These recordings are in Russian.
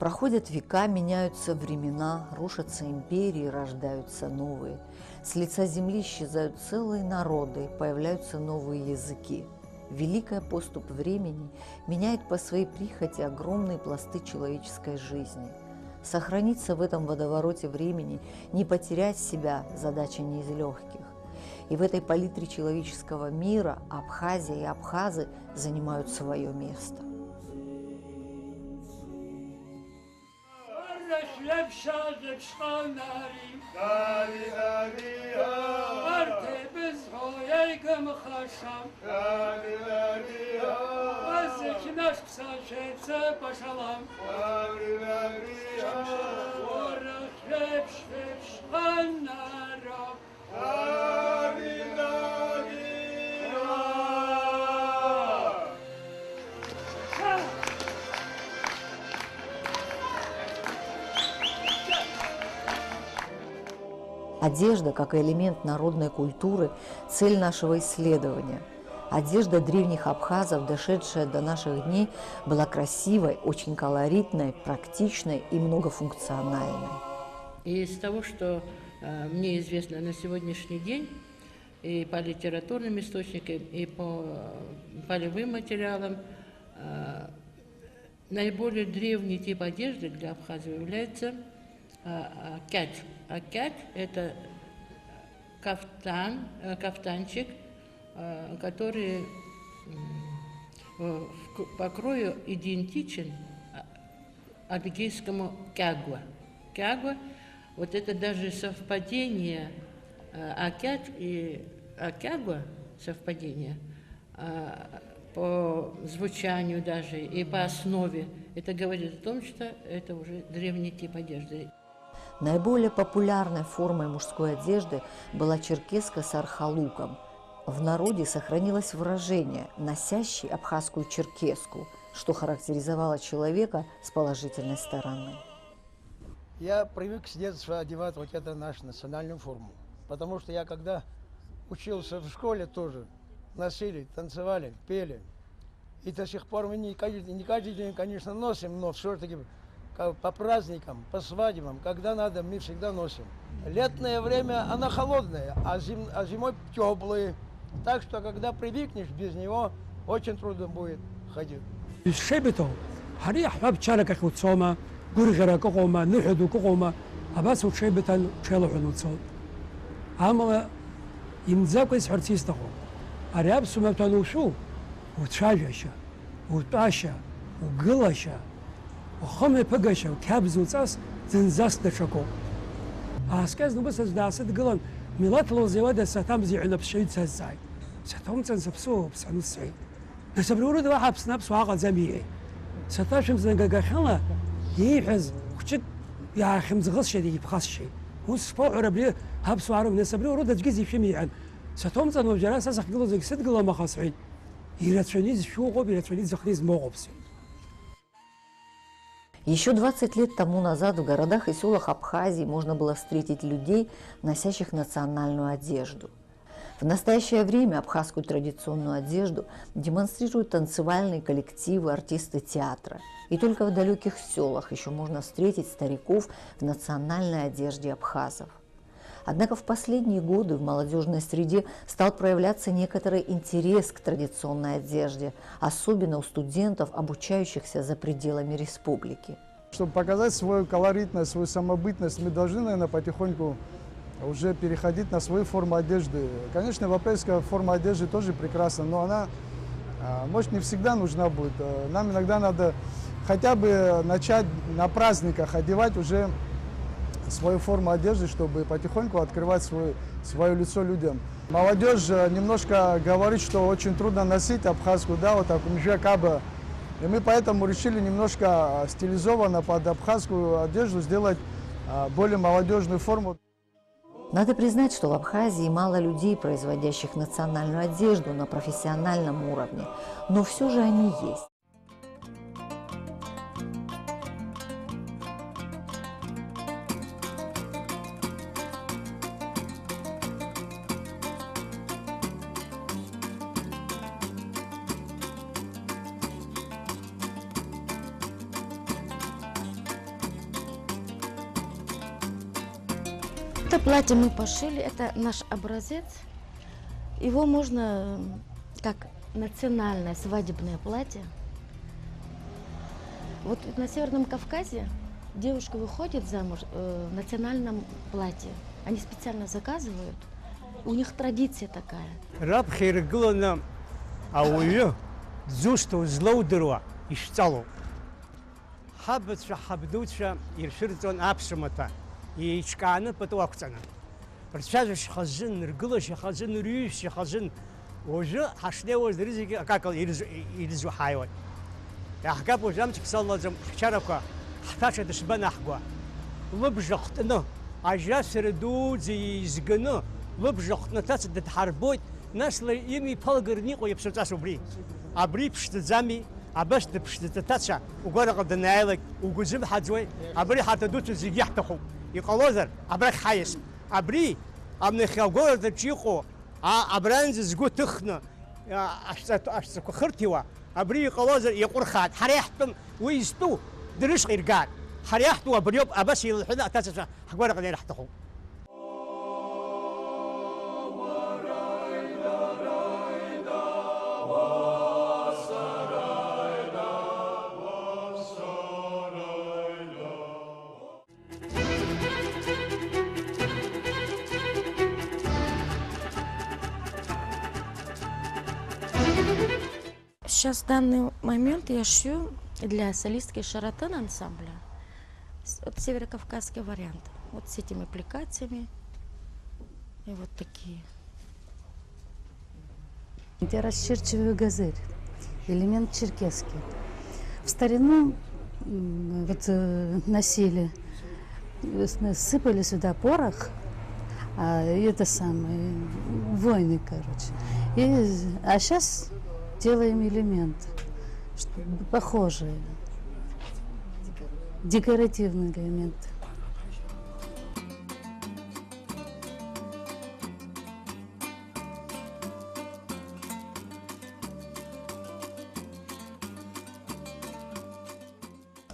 Проходят века, меняются времена, рушатся империи, рождаются новые. С лица земли исчезают целые народы, появляются новые языки. Великая поступь времени меняет по своей прихоти огромные пласты человеческой жизни. Сохраниться в этом водовороте времени, не потерять себя – задача не из легких. И в этой палитре человеческого мира Абхазия и абхазы занимают свое место. Одежда, как элемент народной культуры, цель нашего исследования. Одежда древних абхазов, дошедшая до наших дней, была красивой, очень колоритной, практичной и многофункциональной. И из того, что мне известно на сегодняшний день, и по литературным источникам, и по полевым материалам, наиболее древний тип одежды для Абхазии является акять. Акять – это кафтанчик, который по крою идентичен адыгейскому кягуа. Кягуа – вот это даже совпадение акять и акягуа, совпадение по звучанию даже и по основе, это говорит о том, что это уже древний тип одежды. Наиболее популярной формой мужской одежды была черкеска с архалуком. В народе сохранилось выражение «носящий абхазскую черкеску», что характеризовало человека с положительной стороны. Я привык с детства одевать вот эту нашу национальную форму, потому что я когда учился в школе тоже, носили, танцевали, пели. И до сих пор мы не каждый день, конечно, носим, но все-таки по праздникам, по свадьбам, когда надо, мы всегда носим. Летное время, она холодная, а зимой теплые. Так что, когда привыкнешь без него, очень трудно будет ходить. الشيبتو هري أحباب شارك وتصوما قرجرا كقوما نحدو كقوما أباس وشيبتان شلو حنوتصو عملا يمزاق يسحرتيس تقو أرياب سمتانو شو وتشاجشا وطاشا وقلشا وخمي بقشا وكابز وتصاص زنزاس دشكو أسكاز نبص داسد قلن ميلات لو زيادة ستامزي عنا بشيد سزاي ستهم تنسبسو بسعنو السعيد نسبرورو دوا حبس نفس واقع زميعي ستاشم زنقا خلا يحز وشت يا خمز غص شدي بخاص شيء هو سبوع ربلي حبس وعرب نسبرورو دجزي شميعا ستهم تنو جراس اسخ قلو زي سد قلو ما خاصعين يراتشونيز شو غو يراتشونيز خليز موغبس. Еще 20 лет тому назад в городах и селах Абхазии можно было встретить людей, носящих национальную одежду. В настоящее время абхазскую традиционную одежду демонстрируют танцевальные коллективы, артисты театра. И только в далеких селах еще можно встретить стариков в национальной одежде абхазов. Однако в последние годы в молодежной среде стал проявляться некоторый интерес к традиционной одежде, особенно у студентов, обучающихся за пределами республики. Чтобы показать свою колоритность, свою самобытность, мы должны, наверное, потихоньку уже переходить на свою форму одежды. Конечно, европейская форма одежды тоже прекрасна, но она, может, не всегда нужна будет. Нам иногда надо хотя бы начать на праздниках одевать уже свою форму одежды, чтобы потихоньку открывать свое лицо людям. Молодежь немножко говорит, что очень трудно носить абхазскую, да, вот так, каба. И мы поэтому решили немножко стилизованно под абхазскую одежду сделать более молодежную форму. Надо признать, что в Абхазии мало людей, производящих национальную одежду на профессиональном уровне, но все же они есть. Это платье мы пошили, это наш образец. Его можно как национальное свадебное платье. Вот на Северном Кавказе девушка выходит замуж в национальном платье. Они специально заказывают. У них традиция такая. Раԥхьа иргыланы ауаҩы дзусҭоу злоудыруа ишәҵалоуп. Ҳабацәа, ҳабдуцәа иршәырҵон аԥшәмаҭәа, еиҿкааны пату ақәҵаны. Рцәажәашьа хазын, ргылашьа хазын, рҩышьа хазын. Уажәы ҳашнеиуаз рызегьы акакала ирызу ҳааиуан. Иаҳгап уажә амцк салаӡам ҳчарақәа ҳҭаца дышбанаҳгуа. Лыбжа хтны, ажьасра дуӡӡа изганы, лыбжа хтны аҭаца дыдҳарбоит, нас имиԥалгараны иҟоу иаԥсаҵас убри. Абри ԥшӡаӡами, абас дыԥшӡаӡа аҭаца угәараҟа данааилак угәы-зымҳаӡуеи, абри ҳарҭ адуцәа зегьы иаҳҭахуп. Иҟалозар, абрахь ҳаиас. Абри амнахь агәараҭаҿ иҟоу абранӡа згәы ҭыхны ашәҵақәа хырҭиуа, абри иҟалозар иҟәырхаат. Ҳара иаҳтәым уи изтәу дырышҟа иргаат. Ҳара иаҳтәу абриоуп, абас еилҳәаны аҭацацәа ҳгәараҟа ианаҳҭахуп. Сейчас в данный момент я шью для солистки Шаратен ансамбля вот северокавказский вариант. Вот с этими аппликациями и вот такие. Я расчерчиваю газель, элемент черкесский. В старину вот носили, сыпали сюда порох, это самое, войны, короче. А сейчас делаем элементы, похожие, декоративные элементы.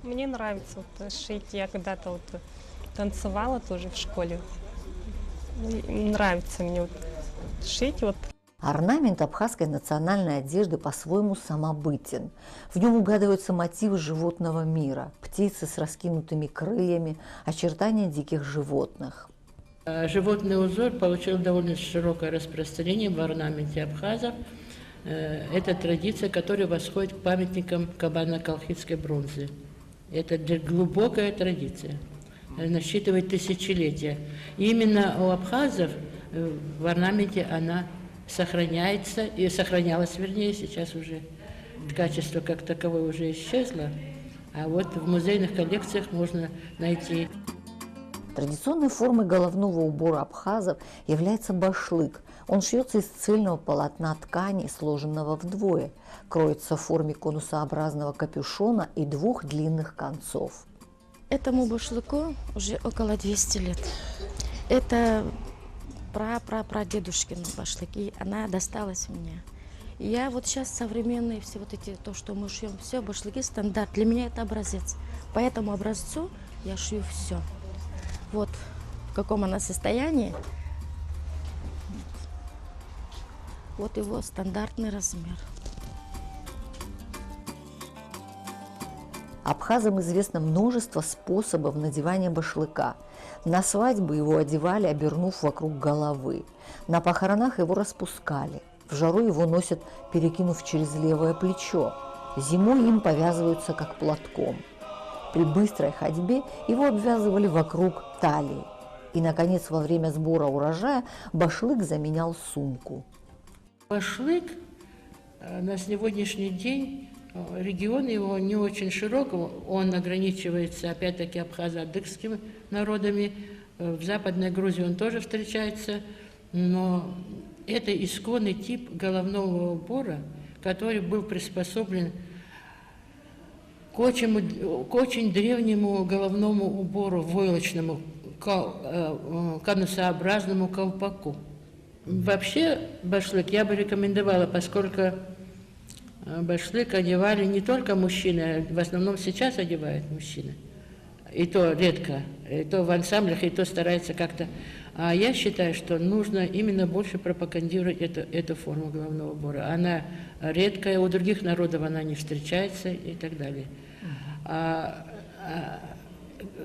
Мне нравится вот шить. Я когда-то вот танцевала тоже в школе. Нравится мне вот шить вот. Орнамент абхазской национальной одежды по-своему самобытен. В нем угадываются мотивы животного мира, птицы с раскинутыми крыльями, очертания диких животных. Животный узор получил довольно широкое распространение в орнаменте абхазов. Это традиция, которая восходит к памятникам кабано-колхидской бронзы. Это глубокая традиция, насчитывает тысячелетия. И именно у абхазов в орнаменте она сохраняется, и сохранялась, вернее, сейчас уже качество как таковое уже исчезло, а вот в музейных коллекциях можно найти. Традиционной формой головного убора абхазов является башлык. Он шьется из цельного полотна ткани, сложенного вдвое, кроется в форме конусообразного капюшона и двух длинных концов. Этому башлыку уже около 200 лет. Это прадедушкины башлыки, она досталась мне. И я вот сейчас современные все вот эти, то, что мы шьем, все башлыки стандарт. Для меня это образец. По этому образцу я шью все. Вот в каком она состоянии. Вот его стандартный размер. Абхазам известно множество способов надевания башлыка. На свадьбы его одевали, обернув вокруг головы. На похоронах его распускали. В жару его носят, перекинув через левое плечо. Зимой им повязываются как платком. При быстрой ходьбе его обвязывали вокруг талии. И, наконец, во время сбора урожая башлык заменял сумку. Башлык на сегодняшний день, регион его не очень широк, он ограничивается, опять-таки, абхазо-адыгскими народами. В Западной Грузии он тоже встречается, но это исконный тип головного убора, который был приспособлен к очень древнему головному убору, войлочному, конусообразному колпаку. Вообще башлык я бы рекомендовала, поскольку башлык одевали не только мужчины, в основном сейчас одевают мужчины. И то редко, и то в ансамблях, и то стараются как-то А я считаю, что нужно именно больше пропагандировать эту форму головного убора. Она редкая, у других народов она не встречается и так далее.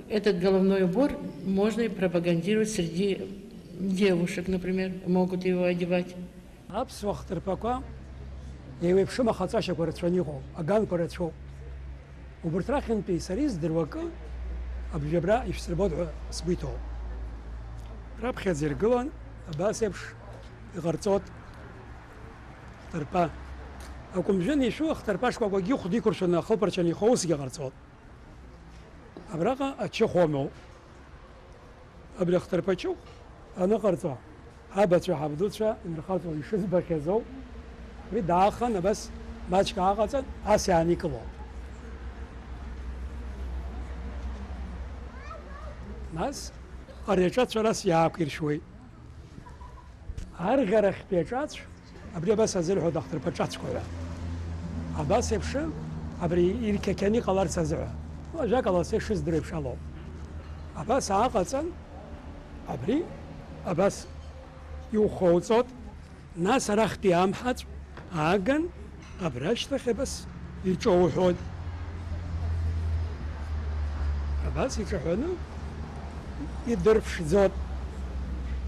Этот головной убор можно и пропагандировать среди девушек, например, могут его одевать. رابخة زرقلون باسبش غرطوت اختربا أكم جني شو اخترباش كوا جيو خدي كرشنا خبر شني خوس جي غرطوت أبرقة أتشو خومو أبرق اختربا شو أنا غرطوا هابت شو حبدوت شو إن رخالته يشوف بكذو بداخل بس ما تشكا عقصا أسياني كلو ناس أريجات شراس يابكر شوي. أرجع بيجات أبري بس أزيل هو دكتور بيجات كويلا. أباس يبشر أبري يرككني قلار سزعه. وجا قلار سيشز دريب شالو. أباس عاقلسن أبري أباس يوخوصت ناس رختي أمحت عاقن أبرش تخبس يجوحون. أباس يجوحونه يدربش زود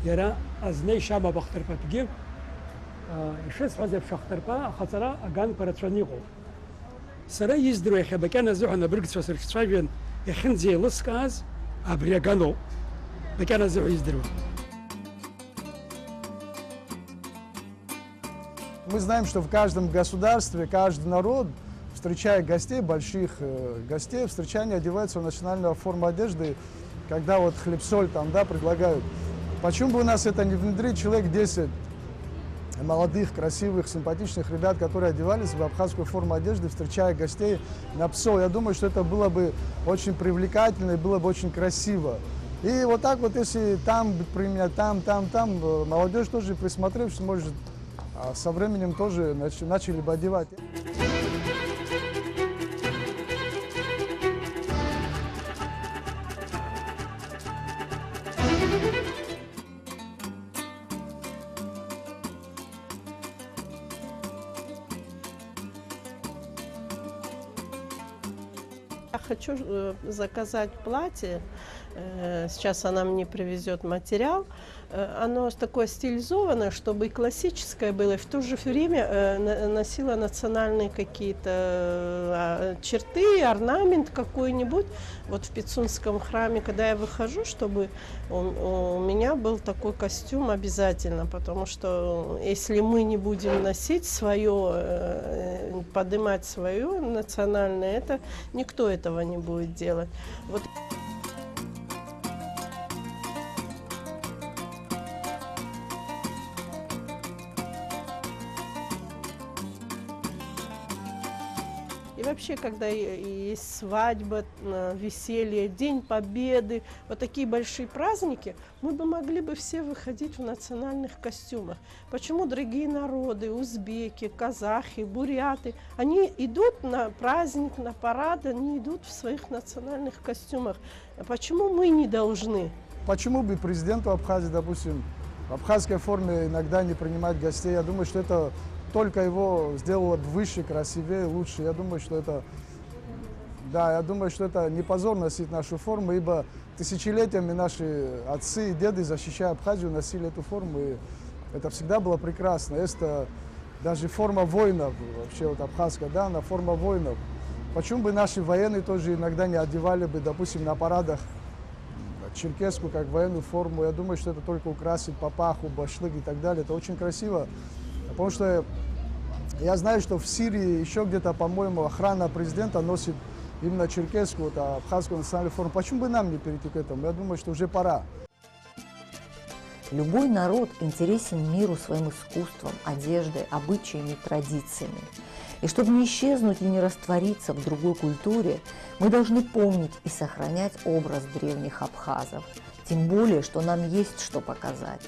يرى أزني شابا بختر بتجيب شخص حزب شختر با خطرة أجان برتشانيقو سرا يزدرو يخبا كان زوحنا برقص وسر شايفين يخنزي لسكاز أبريجانو بكان زوح يزدرو. Мы знаем, что в каждом государстве, каждый народ, встречая гостей, больших гостей, встречания одеваются в национальную форму одежды. Когда вот хлеб-соль там, да, предлагают. Почему бы у нас это не внедрить? Человек 10 молодых, красивых, симпатичных ребят, которые одевались в абхазскую форму одежды, встречая гостей на псо. Я думаю, что это было бы очень привлекательно и было бы очень красиво. И вот так вот, если там применять, там, молодежь тоже, присмотревшись, может, со временем тоже начали бы одевать. Я хочу заказать платье. Сейчас она мне привезет материал. Оно такое стилизованное, чтобы и классическое было, и в то же время носило национальные какие-то черты, орнамент какой-нибудь. Вот в Пицунском храме, когда я выхожу, чтобы у меня был такой костюм обязательно, потому что если мы не будем носить свое, поднимать свое национальное, это никто этого не будет делать. Вот. И вообще, когда есть свадьба, веселье, День Победы, вот такие большие праздники, мы бы могли бы все выходить в национальных костюмах. Почему другие народы, узбеки, казахи, буряты, они идут на праздник, на парад, они идут в своих национальных костюмах. А почему мы не должны? Почему бы президенту Абхазии, допустим, в абхазской форме иногда не принимать гостей? Я думаю, что это только его сделало выше, красивее, лучше. Я думаю, что это, да, я думаю, что это не позор носить нашу форму, ибо тысячелетиями наши отцы и деды, защищая Абхазию, носили эту форму, и это всегда было прекрасно. Это даже форма воинов, вообще вот абхазская, да, она форма воинов. Почему бы наши военные тоже иногда не одевали бы, допустим, на парадах черкесскую, как военную форму? Я думаю, что это только украсит папаху, башлык и так далее. Это очень красиво. Потому что я знаю, что в Сирии еще где-то, по-моему, охрана президента носит именно черкесскую, вот, абхазскую национальную форму. Почему бы нам не перейти к этому? Я думаю, что уже пора. Любой народ интересен миру своим искусством, одеждой, обычаями, традициями. И чтобы не исчезнуть и не раствориться в другой культуре, мы должны помнить и сохранять образ древних абхазов. Тем более, что нам есть что показать.